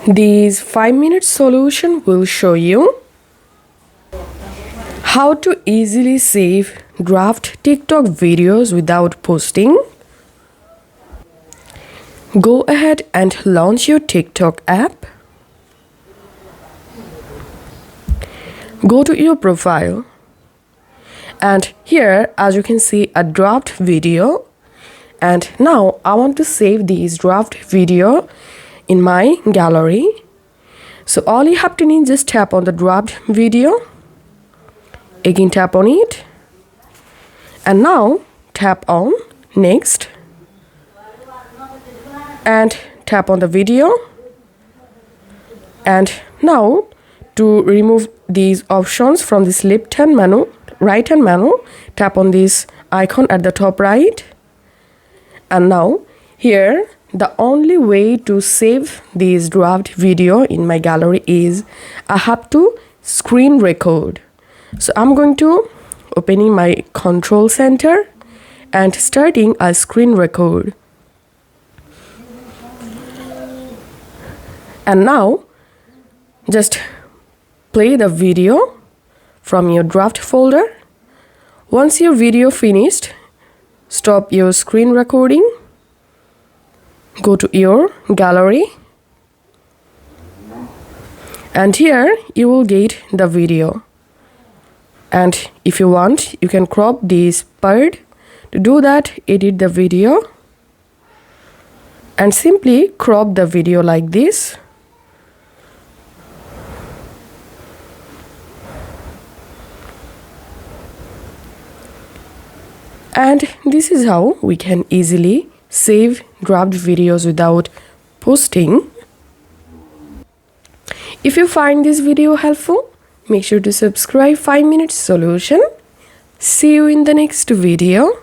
This 5-minute solution will show you how to easily save draft TikTok videos without posting. Go ahead and launch your TikTok app. Go to your profile. And here, as you can see, a draft video. And now I want to save this draft video in my gallery. So all you have to need, just tap on the draft video. Again, tap on it. And now tap on next. And tap on the video. And now to remove these options from this left-hand menu, right-hand menu, tap on this icon at the top right. And now here, the only way to save this draft video in my gallery is I have to screen record. So I'm going to opening my control center and starting a screen record. And now just play the video from your draft folder. Once your video finished, stop your screen recording. Go to your gallery. And here you will get the video. And if you want, you can crop this part. To do that, edit the video. And simply crop the video like this. And this is how we can easily save draft videos without posting. If you find this video helpful, make sure to subscribe 5 Minute Solution. See you in the next video.